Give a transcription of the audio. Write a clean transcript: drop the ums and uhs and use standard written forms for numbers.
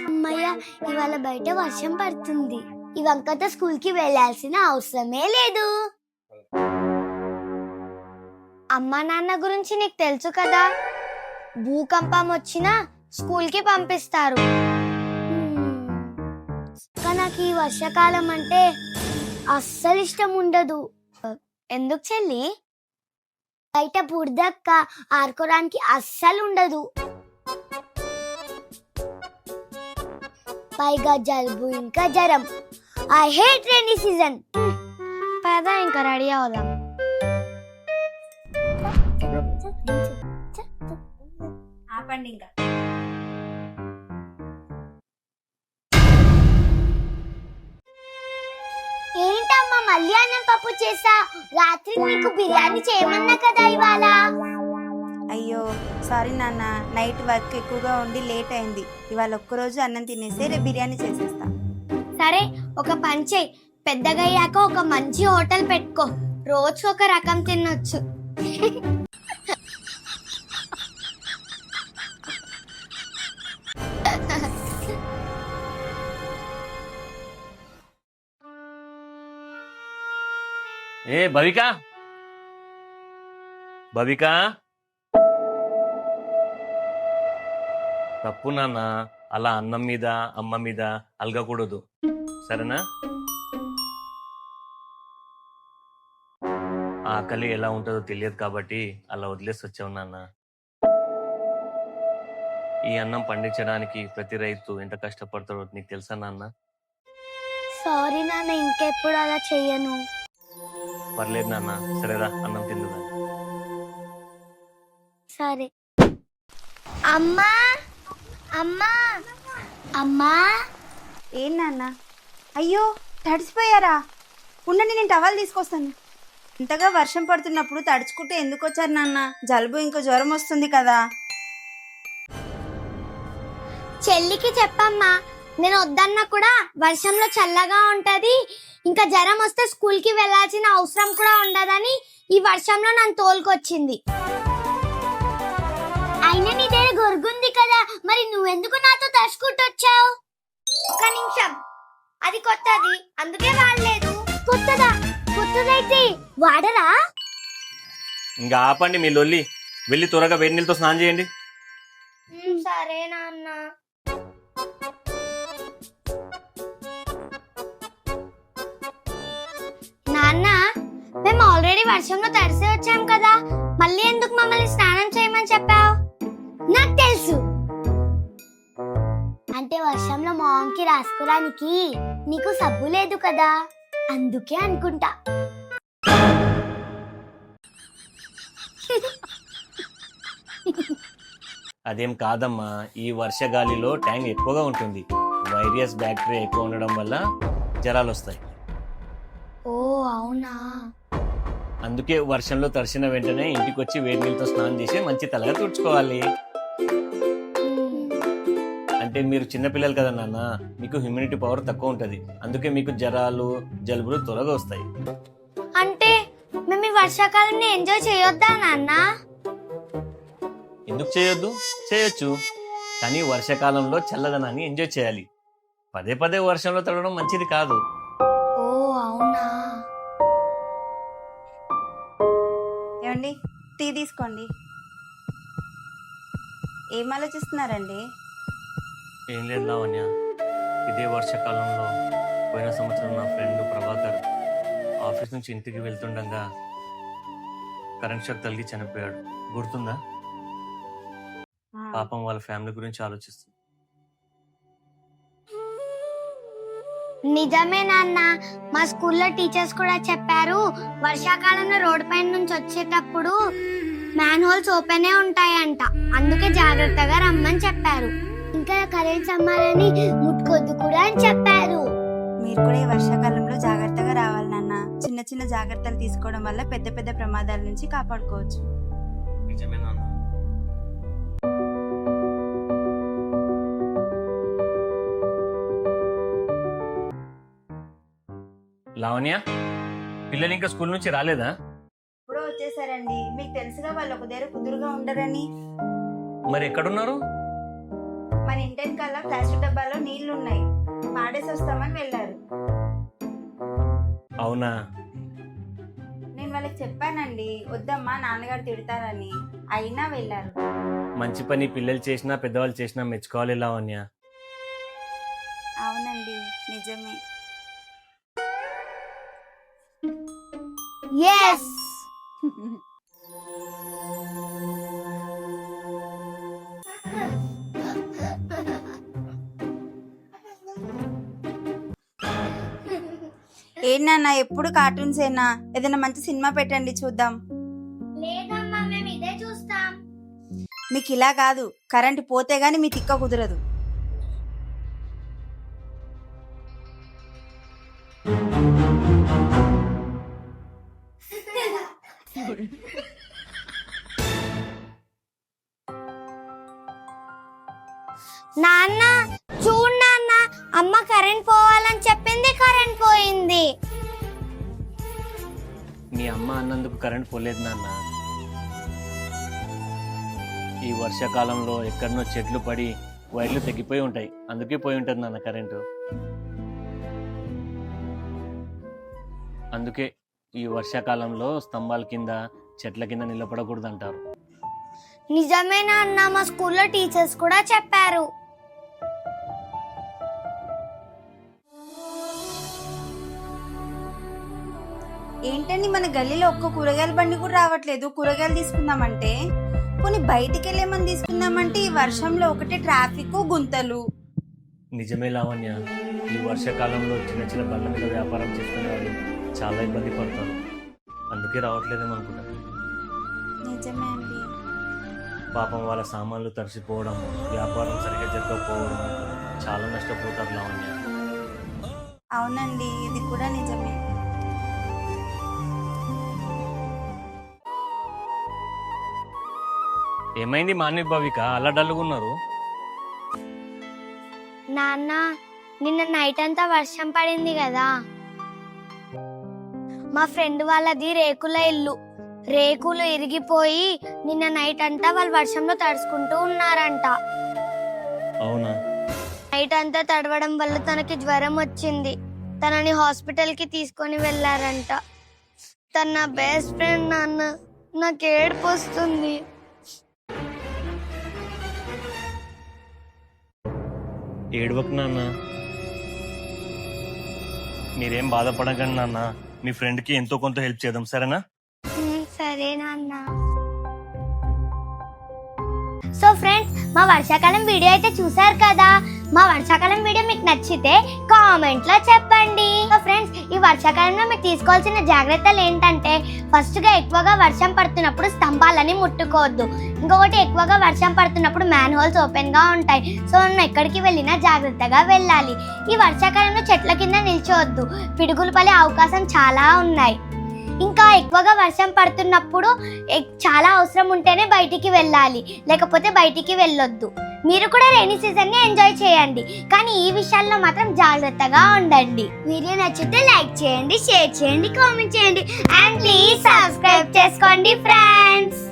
అమ్మయ్య, ఇవాళ బయట వర్షం పడుతుంది. ఈ వంకతో స్కూల్ కి వెళ్లాల్సిన అవసరమే లేదు. అమ్మా నాన్న గురించి నీకు తెలుసు కదా, భూకంపం వచ్చినా స్కూల్ కి పంపిస్తారు. నాకు ఈ వర్షాకాలం అంటే అస్సలు ఇష్టం ఉండదు. ఎందుకు చెల్లి? బయట బురదక్క ఆడుకోవడానికి అస్సలు ఉండదు. పైగా జలుబు ఇంకా జ్వరం. I hate rainy season. పద ఇంకా రెడీ అవుదాం. ఆపండి ఇంకా. ఏంటమ్మా మళ్ళీ అన్నం పప్పు చేసా? రాత్రి నీకు బిర్యానీ చేయమన్నా కదా ఇవాళ. అయ్యో సారీ నాన్న, నైట్ వర్క్ ఎక్కువగా ఉండి లేట్ అయింది. ఇవాళ ఒక్కరోజు అన్నం తినేసి రేపు బిర్యానీ చేసేస్తా. సరే, ఒక పని చెయ్యి. పెద్దగా అయ్యాక ఒక మంచి హోటల్ పెట్టుకో. రోజు ఒక రకం తినొచ్చు. ఏ భవిక, భవిక, తప్పు నాన్న. అలా అన్నం మీద అమ్మ మీద అలగకూడదు, సరేనా? ఆకలి ఎలా ఉంటుందో తెలియదు కాబట్టి అలా వదిలేసి వచ్చావు నాన్న. ఈ అన్నం పండించడానికి ప్రతి రైతు ఎంత కష్టపడతాడో నీకు తెలుసా నాన్న? సారీ నాన్న, ఇంకెప్పుడు అలా చెయ్యను. పర్లేదు నాన్న, సరేరా అన్నం తిందుగా. సరే. అమ్మా అమ్మా అమ్మా. ఏం నాన్న? అయ్యో తడిసిపోయారా? ఉండండి, నేను టవల్ తీసుకొస్తాను. ఇంతగా వర్షం పడుతున్నప్పుడు తడుచుకుంటే ఎందుకు వచ్చారు నాన్న? జలుబు ఇంకా జ్వరం వస్తుంది కదా. చెల్లికి చెప్పమ్మా, నేను వద్దన్నా కూడా వర్షంలో చల్లగా ఉంటది, ఇంకా జ్వరం వస్తే స్కూల్ కి వెళ్లాల్సిన అవసరం కూడా ఉండదని ఈ వర్షంలో నన్ను తోలుకొచ్చింది. అయినా నీ దగ్గర గొరుగుంది కదా, మరి నువ్వెందుకు నాతో తడుచుకుంటొచ్చావు? ఒక నిమిషం, అది కొత్తది అందుకే వాడలేదు. కొత్తదా? కొత్తదైతే వాడరా? ఇంకా ఆపండి మీ లొల్లి. వెళ్ళి త్వరగా వేడి నీళ్ళతో స్నానం చేయండి. సరే నాన్న. నాన్న, మేము ఆల్రెడీ వర్షంలో తడిసి వచ్చాం కదా, మళ్ళీ ఎందుకు మమ్మల్ని స్నానం చేయమని చెప్పావు? నాకు తెలుసు. అంటే వర్షంలో మొహంకి రాసుకోవడానికి నీకు సబ్బు లేదు కదా, అందుకే అనుకుంటా. అదేం కాదమ్మా, ఈ వర్షగాలిలో ట్యాంక్ ఎక్కువగా ఉంటుంది. వైరస్ బ్యాక్టీరియా ఎక్కువ ఉండడం వల్ల జ్వరాలు వస్తాయి. ఓ అవునా? అందుకే వర్షంలో తడిసిన వెంటనే ఇంటికి వచ్చి వేడి నీళ్ళతో స్నానం చేసి మంచి తలగా తుడుచుకోవాలి. అంటే మీరు చిన్నపిల్లలు కదా నాన్న, మీకు హ్యూమిడిటీ పవర్ తక్కువ ఉంటుంది. అందుకే మీకు జ్వరాలు జలుబులు త్వరగా వస్తాయి. అంటే మేము ఈ వర్షాకాలాన్ని ఎంజాయ్ చేయొద్దా నాన్న? ఎందుకు చేయొద్దు? చేయొచ్చు, కానీ వర్షాకాలంలో చల్లదనాన్ని ఎంజాయ్ చేయాలి. పదే పదే వర్షంలో తడవడం మంచిది కాదు. ఓ అవునా? ఏమండి, టీ తీసుకోండి. ఏం ఆలోచిస్తున్నారండి? ఏం లేదు లావణ్య, ఇదే వర్షాకాలంలో పోయిన సంవత్సరం నా ఫ్రెండ్ ప్రభాకర్ ఆఫీస్ నుంచి ఇంటికి వెళ్తుండగా కరెంట్ షాక్ తగిలి చనిపోయాడు. గుర్తుందా? పాపం వాళ్ళ ఫ్యామిలీ గురించి ఆలోచిస్తుంది. నిజమే నాన్న, మా స్కూల్లో టీచర్స్ కూడా చెప్పారు, వర్షాకాలంలో రోడ్డు పైన నుంచి వచ్చేటప్పుడు మ్యాన్ హోల్స్ ఓపెన్ ఉంటాయంట, అందుకే జాగ్రత్తగా రమ్మని చెప్పారు. ఇంకా కరెంట్ సమ్మాలని ముట్టుకోద్దు కూడా అని చెప్పారు. మీరు కూడా ఈ వర్షాకాలంలో జాగ్రత్తగా రావాలి నాన్న. చిన్న చిన్న జాగ్రత్తలు తీసుకోవడం వల్ల పెద్ద పెద్ద ప్రమాదాల నుంచి కాపాడుకోవచ్చు. నిజమే నాన్న. లావణ్య, పిల్లలు ఇంకా స్కూల్ నుంచి రాలేదా? ఇప్పుడు వచ్చేసారండి. మీకు తెలుసుగా వాళ్ళు ఒక దగ్గర కుదురుగా ఉండరని. మరి ఎక్కడున్నారు? మన ఇంటి కల్లా ప్లాస్టిక్ డబ్బాలో నీళ్లు ఉన్నాయి, పాడేసి వస్తామని వెళ్ళారు. అవునా? నేను వాళ్ళకి చెప్పానండి, వద్దమ్మా నాన్నగారు తిడతారని, అయినా వెళ్ళారు. మంచి పని పిల్లలు చేసినా పెద్దవాళ్ళు చేసినా మెచ్చుకోవాలి లావణ్య. అవునండి, నిజమే. ఎస్. ఏంటన్నా ఎప్పుడు కార్టూన్స్ ఏనా? ఏదైనా మంచి సినిమా పెట్టండి చూద్దాం. లేదమ్మా, మేము ఇదే చూస్తాం. మీకు ఇలా కాదు, కరెంట్ పోతే గానీ మీ తిక్క కుదరదు. నాన్న చూడు నాన్న, అమ్మ కరెంట్ పోవాలని చెప్పింది, కరెంట్ పోయింది. మీ అమ్మ అన్నందుకు కరెంట్ పోలేదు నాన్న. ఈ వర్షాకాలంలో ఎక్కడనో చెట్లు పడి వైర్లు తెగిపోయి ఉంటాయి, అందుకే పోయి ఉంటుంది నాన్న కరెంటు. అందుకే ఈ వర్షాకాలంలో స్తంభాల కింద చెట్ల కింద నిలబడకూడదు అంటారు. నిజమే నాన్న, మా స్కూల్లో టీచర్స్ కూడా చెప్పారు. ఏంటండి మన గల్లీలో ఒక్క కూరగాయల బండి కూడా రావట్లేదు. కూరగాయలు తీసుకుందామంటే, పోనీ బయటికి వెళ్ళేమని తీసుకుందామంటే ఈ వర్షంలో ఒకటే ట్రాఫిక్, గుంతలు. నిజమే లావణ్య, ఈ వర్షాకాలంలో చిన్న చిన్న బళ్ళ మీద వ్యాపారం చేసుకునే వాళ్ళు చాలా ఇబ్బంది పడతారు. అందుకే రావట్లేదేమో అనుకుంటా. నిజమే అండి. పాపం వాళ్ళ సామాన్లు తడిసిపోవడం, వ్యాపారం సరిగ్గా జరగకపోవడం, చాలా నష్టపోతారు లావణ్య. అవునండి, ఇది కూడా నిజమే. ఏమైంది మాన్వి భవిక, అలా డల్లుగున్నారు? నాన్న, నిన్న నైట్ అంతా వర్షం పడింది కదా, మా ఫ్రెండ్ వాళ్ళది రేకుల ఇల్లు. రేకులు ఇరిగిపోయి నిన్న నైట్ అంతా వాళ్ళు వర్షంలో తడుచుకుంటూ ఉన్నారంట. అవునా? నైట్ అంతా తడవడం వల్ల తనకి జ్వరం వచ్చింది. తనని హాస్పిటల్ కి తీసుకొని వెళ్ళారంట. తన నా బెస్ట్ ఫ్రెండ్ నాన్న, నాకు ఏడుపు వస్తుంది. ఏడవకు నాన్న, మీరేం బాధపడకండి నాన్న. మీ ఫ్రెండ్కి ఎంతో కొంత హెల్ప్ చేద్దాం, సరేనా? సరే నాన్న. సో ఫ్రెండ్స్, మా వర్షాకాలం వీడియో అయితే చూసారు కదా. మా వర్షాకాలం వీడియో మీకు నచ్చితే కామెంట్ లో చెప్పండి. సో ఫ్రెండ్స్, ఈ వర్షాకాలంలో మీరు తీసుకోవాల్సిన జాగ్రత్తలు ఏంటంటే, ఫస్ట్ గా ఎక్కువగా వర్షం పడుతున్నప్పుడు స్తంభాలని ముట్టుకోవద్దు. ఇంకొకటి, ఎక్కువగా వర్షం పడుతున్నప్పుడు మ్యాన్ హోల్స్ ఓపెన్ గా ఉంటాయి. సో ఎక్కడికి వెళ్ళినా జాగ్రత్తగా వెళ్ళాలి. ఈ వర్షాకాలంలో చెట్ల కింద నిల్చోవద్దు, పిడుగులు పడే అవకాశం చాలా ఉన్నాయి. ఇంకా ఎక్కువగా వర్షం పడుతున్నప్పుడు చాలా అవసరం ఉంటేనే బయటికి వెళ్ళాలి, లేకపోతే బయటికి వెళ్ళొద్దు. మీరు కూడా రైనీ సీజన్ ని ఎంజాయ్ చేయండి, కానీ ఈ విషయాల్లో మాత్రం జాగ్రత్తగా ఉండండి. వీడియో నచ్చితే లైక్ చేయండి, షేర్ చేయండి, కామెంట్ చేయండి, అండ్ ప్లీజ్ సబ్స్క్రైబ్ చేసుకోండి ఫ్రెండ్స్.